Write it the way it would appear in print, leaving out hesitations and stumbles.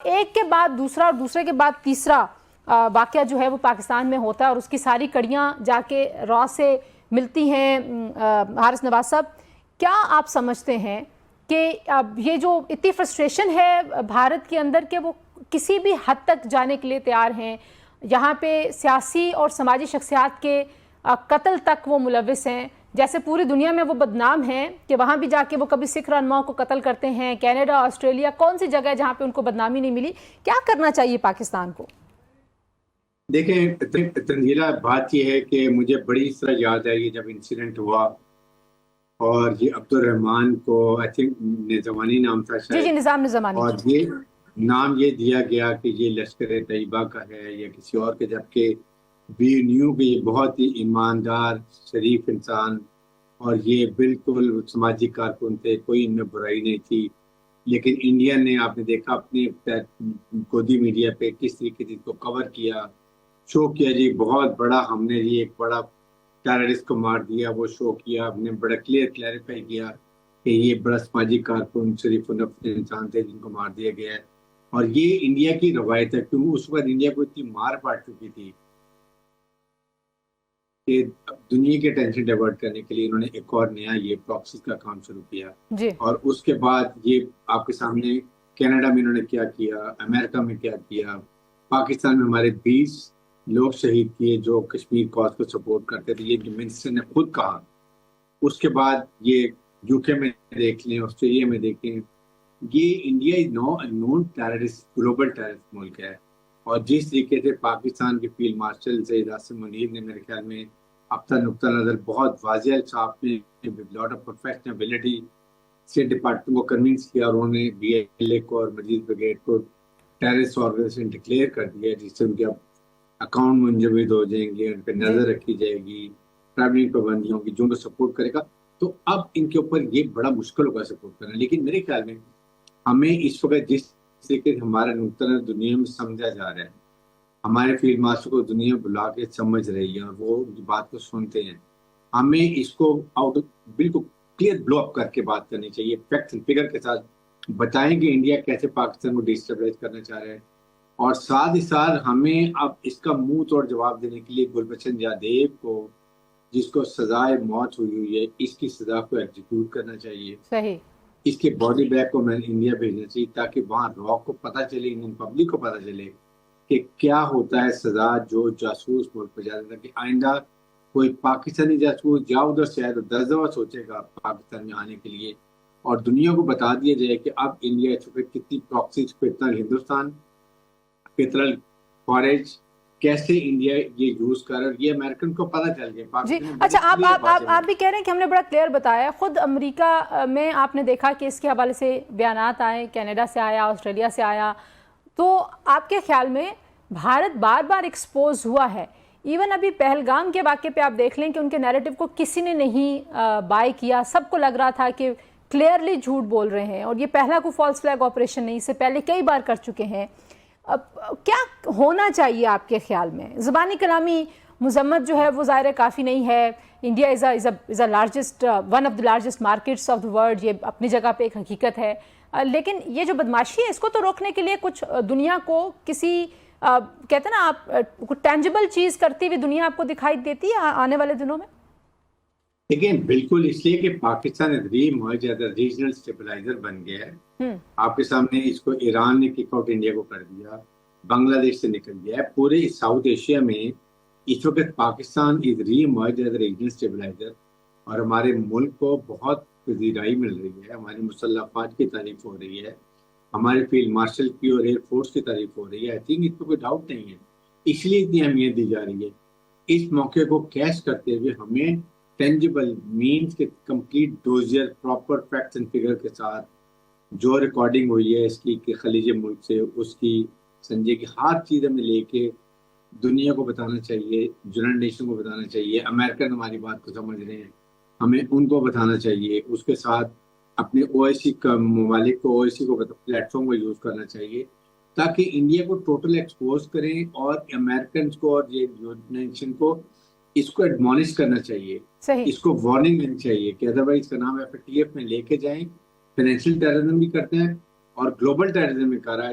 एक के बाद दूसरा और दूसरे के बाद तीसरा वाकया जो है वो पाकिस्तान में होता है और उसकी सारी कड़ियाँ जाके रॉ से मिलती हैं। हारिस नवाज साहब, क्या आप समझते हैं कि अब ये जो इतनी फ्रस्ट्रेशन है भारत के अंदर कि वो किसी भी हद तक जाने के लिए तैयार हैं, यहाँ पे सियासी और समाजी शख्सियात के कत्ल तक वो मुलविस हैं, जैसे पूरी दुनिया में वो बदनाम हैं कि वहाँ भी जाके वो कभी सिख रहनुमाओं को कत्ल करते हैं। कनाडा, ऑस्ट्रेलिया, कौन सी जगह है जहाँ पे उनको बदनामी नहीं मिली? क्या करना चाहिए पाकिस्तान को? देखें, तंजीला बात यह है कि मुझे बड़ी तरह याद है ये जब इंसिडेंट हुआ और ये अब्दुल रहमान को आई थिंक निज़ामानी नाम था जी जी, शायद, निज़ाम निज़ामानी। और ये नाम ये दिया गया कि ये लश्कर तैयबा का है या किसी और के, जबकि वी न्यू कि ये बहुत ही ईमानदार शरीफ इंसान और ये बिल्कुल सामाजिक कारकुन थे, कोई इनमें बुराई नहीं थी। लेकिन इंडिया ने, आपने देखा अपने गोदी मीडिया पे किस तरीके से इसको कवर किया, शो किया जी बहुत बड़ा, हमने जी एक बड़ा टेररिस्ट को मार दिया, वो शो किया, हमने बड़ा क्लियर क्लैरिफाई किया कि ये बड़ा सामाजिक कारकुन शरीफ इंसान थे जिनको मार दिया गया है। और ये इंडिया की रवायत है, क्योंकि उस वक्त इंडिया को इतनी मार पड़ चुकी थी कि दुनिया के टेंशन डाइवर्ट करने के लिए इन्होंने एक और नया ये प्रॉक्सी का काम शुरू किया। जी। और उसके बाद ये आपके सामने कनाडा में इन्होंने क्या किया, अमेरिका में क्या किया, पाकिस्तान में हमारे 20 लोग शहीद किए जो कश्मीर कॉज को सपोर्ट करते थे, ये मिनिस्टर ने खुद कहा। उसके बाद ये यूके में देख लें, ऑस्ट्रेलिया में देखें, ये India is non terrorist, global terrorist मुल्क है। और जिस तरीके से पाकिस्तान के फील्ड मार्शल सैयद आसिम मुनीर ने मेरे ख्याल में अपना नुक्ता नजर बहुत वाज़ेह साफ में with lot of professionality state department को कन्विंस किया, और उन्होंने BLA को और मजीद ब्रिगेड को टेररिस्ट ऑर्गेनाइजेशन डिक्लेयर कर दिया, जिससे उनके अकाउंट मुंजमद हो जाएंगे, उन पर नजर रखी जाएगी, ट्रैवलिंग पाबंदी होगी, जो उनको सपोर्ट करेगा। तो अब इनके ऊपर ये बड़ा मुश्किल होगा सपोर्ट करना। लेकिन मेरे ख्याल में हमें इस वक्त जिस तरीके से हमारा नुक्ता दुनिया में समझा जा रहा है, हमारे फील्ड मास्टर को दुनिया बुला के समझ रही है और वो उनकी बात को सुनते हैं, हमें इसको आउट बिल्कुल क्लियर ब्लो अप करके बात करनी चाहिए, फैक्ट एंड फिगर के साथ बताएं कि इंडिया कैसे पाकिस्तान को डिस्टेबलाइज करना चाह रहा है। और साथ ही साथ हमें अब इसका मुंह तोड़ जवाब देने के लिए गुलबचन यादेव को, जिसको सजाए मौत हुई है, इसकी सजा को एग्जीक्यूट करना चाहिए। सही। इसके बॉडी बैग को मैंने इंडिया भेजना चाहिए, ताकि वहां रॉ को पता चले, इंडियन पब्लिक को पता चले कि क्या होता है सजा जो जासूस मुल्क पर जाता है, कि आइंदा कोई पाकिस्तानी जासूस या उधर से आए तो 10 दफा सोचेगा पाकिस्तान में आने के लिए। और दुनिया को बता दिया जाए कि अब इंडिया कितनी प्रॉक्सीज, कितना हिंदुस्तान, कितना फॉरेज, कैसे इंडिया ये यूज कर रहा है, ये अमेरिकन को पता चल गया। जी, अच्छा, आप भी कह रहे हैं कि हमने बड़ा क्लियर बताया। खुद अमेरिका में आपने देखा कि इसके हवाले से बयानात आए, कनाडा से आया, ऑस्ट्रेलिया से आया। तो आपके ख्याल में भारत बार बार एक्सपोज हुआ है? इवन अभी पहलगाम के वाक़े पे आप देख लें कि उनके नैरेटिव को किसी ने नहीं बाय किया, सबको लग रहा था कि क्लियरली झूठ बोल रहे हैं, और ये पहला कोई फॉल्स फ्लैग ऑपरेशन नहीं, इससे पहले कई बार कर चुके हैं। अब क्या होना चाहिए आपके ख्याल में? ज़बानी कलामी मजम्मत जो है वो ज़ाहिर काफ़ी नहीं है। India is a largest, one of the largest markets of the world, ये अपनी जगह पे एक हकीकत है। लेकिन ये जो बदमाशी है, इसको तो रोकने के लिए कुछ दुनिया को किसी कहते हैं ना आप, कुछ टेंजिबल चीज़ करती हुई दुनिया आपको दिखाई देती है आने वाले दिनों में? लेकिन बिल्कुल, इसलिए कि पाकिस्तान रीजनल स्टेबलाइजर बन गया है। आपके सामने इसको ईरान ने किक आउट इंडिया को कर दिया, बांग्लादेश से निकल गया है, पूरे साउथ एशिया में इस वक्त Pakistan is reemerge as regional stabiliser. और हमारे मुल्क को बहुत पजीराई मिल रही है, हमारी मुसल्लह अफवाज की तारीफ हो रही है, हमारे फील्ड मार्शल की और एयरफोर्स की तारीफ हो रही है। आई थिंक इसमें कोई डाउट नहीं है, इसलिए इतनी अहमियत दी जा रही है। इस मौके को कैश करते हुए हमें टेंजिबल मीन्स के complete dossier, proper facts and figure के साथ, जो रिकॉर्डिंग हुई है इसकी कि खलीज मुल्क से, उसकी संजय की हर चीज़ हमें लेके दुनिया को बताना चाहिए, यूनाइटेड नेशन को बताना चाहिए। अमेरिकन हमारी बात को समझ रहे हैं, हमें उनको बताना चाहिए। उसके साथ अपने OIC का ममालिक को, OIC को प्लेटफॉर्म को यूज़ करना चाहिए, ताकि इंडिया को टोटल एक्सपोज करें और अमेरिकन को और ये यूनाइटेड नेशन को इसको एडमॉनिश करना चाहिए, इसको वार्निंग देनी चाहिए कि अदरवाइज इसका नाम FATF में लेके जाएं। फाइनेंशियल टेररिज्म भी करते हैं और ग्लोबल टेररिज्म भी कर रहा है।